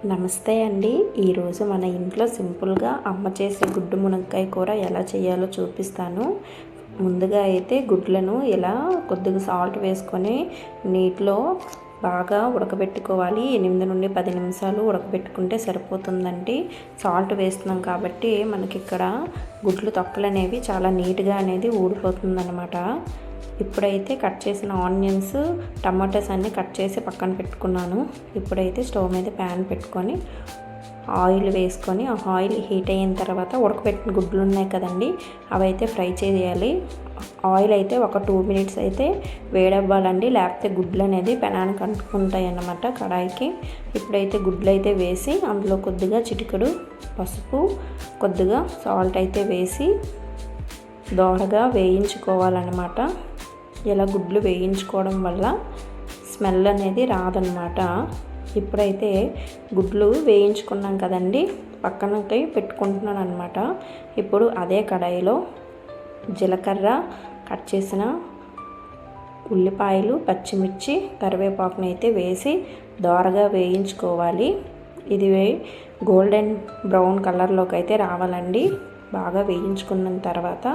నమస్తే అండి. ఈరోజు మన ఇంట్లో సింపుల్గా అమ్మ చేసే గుడ్డు మునక్కాయ కూర ఎలా చేయాలో చూపిస్తాను. ముందుగా అయితే గుడ్లను ఇలా కొద్దిగా సాల్ట్ వేసుకొని నీటిలో బాగా ఉడకబెట్టుకోవాలి. 8 నుండి 10 నిమిషాలు ఉడకబెట్టుకుంటే సరిపోతుందండి. సాల్ట్ వేస్తున్నాం కాబట్టి మనకి ఇక్కడ గుడ్లు తొక్కలు అనేవి చాలా నీట్గా అనేది ఊడిపోతుందన్నమాట. ఇప్పుడైతే కట్ చేసిన ఆనియన్స్, టమాటాస్ అన్నీ కట్ చేసి పక్కన పెట్టుకున్నాను. ఇప్పుడైతే స్టవ్ మీద ప్యాన్ పెట్టుకొని ఆయిల్ వేసుకొని ఆ ఆయిల్ హీట్ అయిన తర్వాత ఉడకబెట్టిన గుడ్లు ఉన్నాయి కదండి, అవైతే ఫ్రై చేయాలి. ఆయిల్ అయితే ఒక 2 మినిట్స్ అయితే వేడవ్వాలండి, లేకపోతే గుడ్లు అనేది పెనానికి అంటుకుంటాయి అన్నమాట కడాయికి. ఇప్పుడైతే గుడ్లు అయితే వేసి అందులో కొద్దిగా చిటికెడు పసుపు, కొద్దిగా సాల్ట్ అయితే వేసి దోరగా వేయించుకోవాలన్నమాట. ఇలా గుడ్లు వేయించుకోవడం వల్ల స్మెల్ అనేది రాదనమాట. ఇప్పుడైతే గుడ్లు వేయించుకున్నాం కదండి, పక్కనకి పెట్టుకుంటున్నాను అనమాట. ఇప్పుడు అదే కడాయిలో జీలకర్ర, కట్ చేసిన ఉల్లిపాయలు, పచ్చిమిర్చి, కరివేపాకుని అయితే వేసి దోరగా వేయించుకోవాలి. ఇది గోల్డెన్ బ్రౌన్ కలర్లోకి అయితే రావాలండి. బాగా వేయించుకున్న తర్వాత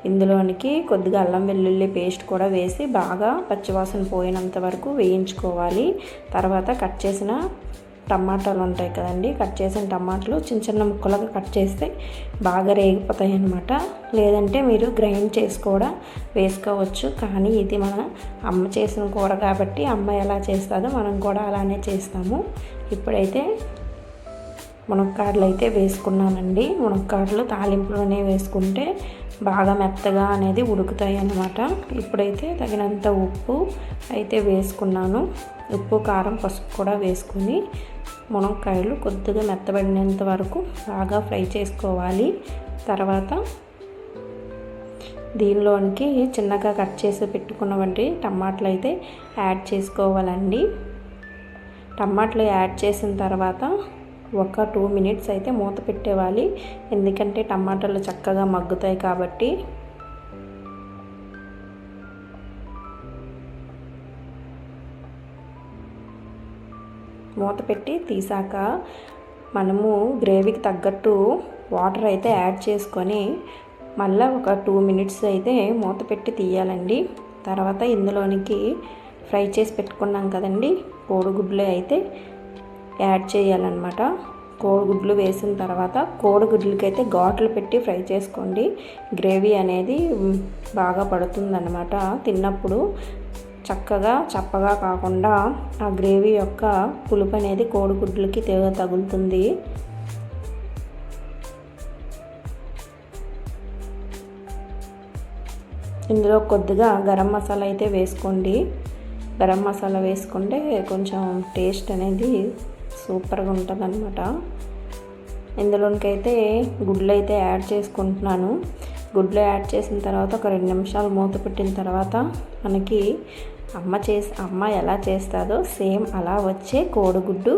ఇందులోనికి కొద్దిగా అల్లం వెల్లుల్లి పేస్ట్ కూడా వేసి బాగా పచ్చివాసన పోయినంత వరకు వేయించుకోవాలి. తర్వాత కట్ చేసిన టమాటాలు ఉంటాయి కదండి, కట్ చేసిన టమాటాలు చిన్న చిన్న ముక్కలుగా కట్ చేస్తే బాగా రేగిపోతాయి అన్నమాట. లేదంటే మీరు గ్రైండ్ చేసి కూడా వేసుకోవచ్చు. కానీ ఇది మన అమ్మ చేసిన కూర కాబట్టి అమ్మ ఎలా చేస్తుందో మనం కూడా అలానే చేస్తాము. ఇప్పుడైతే మునక్కాడలు అయితే వేసుకున్నానండి. మునక్కాడలు తాలింపులోనే వేసుకుంటే బాగా మెత్తగా అనేది ఉడుకుతాయి అన్నమాట. ఇప్పుడైతే తగినంత ఉప్పు అయితే వేసుకున్నాను. ఉప్పు, కారం, పసుపు కూడా వేసుకొని మునక్కాయలు కొద్దిగా మెత్తబడినంత వరకు బాగా ఫ్రై చేసుకోవాలి. తర్వాత దీనిలోనికి చిన్నగా కట్ చేసి పెట్టుకున్నవంటి టమాటాలు అయితే యాడ్ చేసుకోవాలండి. టమాటాలు యాడ్ చేసిన తర్వాత ఒక 2 మినిట్స్ అయితే మూత పెట్టేవాలి, ఎందుకంటే టమాటాలు చక్కగా మగ్గుతాయి కాబట్టి. మూత పెట్టి తీసాక మనము గ్రేవీకి తగ్గట్టు వాటర్ అయితే యాడ్ చేసుకొని మళ్ళీ ఒక 2 మినిట్స్ అయితే మూత పెట్టి తీయాలండి. తర్వాత ఇందులోనికి ఫ్రై చేసి పెట్టుకున్నాం కదండి కోడిగుడ్లు అయితే యాడ్ చేయాలన్నమాట. కోడిగుడ్లు వేసిన తర్వాత కోడిగుడ్లకైతే ఘాట్లు పెట్టి ఫ్రై చేసుకోండి. గ్రేవీ అనేది బాగా పడుతుందన్నమాట. తిన్నప్పుడు చక్కగా చప్పగా కాకుండా ఆ గ్రేవీ యొక్క పులుపు అనేది కోడిగుడ్లకి తగులుతుంది. ఇందులో కొద్దిగా గరం మసాలా అయితే వేసుకోండి. గరం మసాలా వేసుకుంటే కొంచెం టేస్ట్ అనేది సూపర్గా ఉంటుంది అనమాట. ఇందులోనికైతే గుడ్లు అయితే యాడ్ చేసుకుంటున్నాను. గుడ్లు యాడ్ చేసిన తర్వాత ఒక 2 నిమిషాలు మూత పెట్టిన తర్వాత మనకి అమ్మ ఎలా చేస్తుందో సేమ్ అలా వచ్చే కోడిగుడ్డు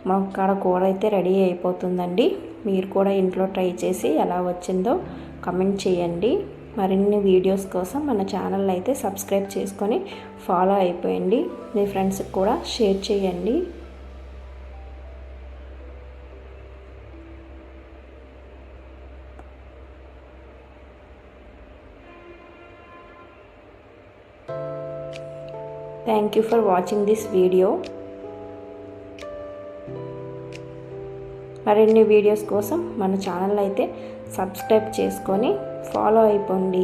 మునక్కాడ కూర అయితే రెడీ అయిపోతుందండి. మీరు కూడా ఇంట్లో ట్రై చేసి ఎలా వచ్చిందో కామెంట్ చేయండి. మరిన్ని వీడియోస్ కోసం మన ఛానల్ అయితే సబ్స్క్రైబ్ చేసుకొని ఫాలో అయిపోయండి. మీ ఫ్రెండ్స్కి కూడా షేర్ చేయండి. Thank you for watching this video. మరిన్ని వీడియోస్ కోసం మన ఛానల్ అయితే సబ్స్క్రైబ్ చేసుకొని ఫాలో అయిపోండి.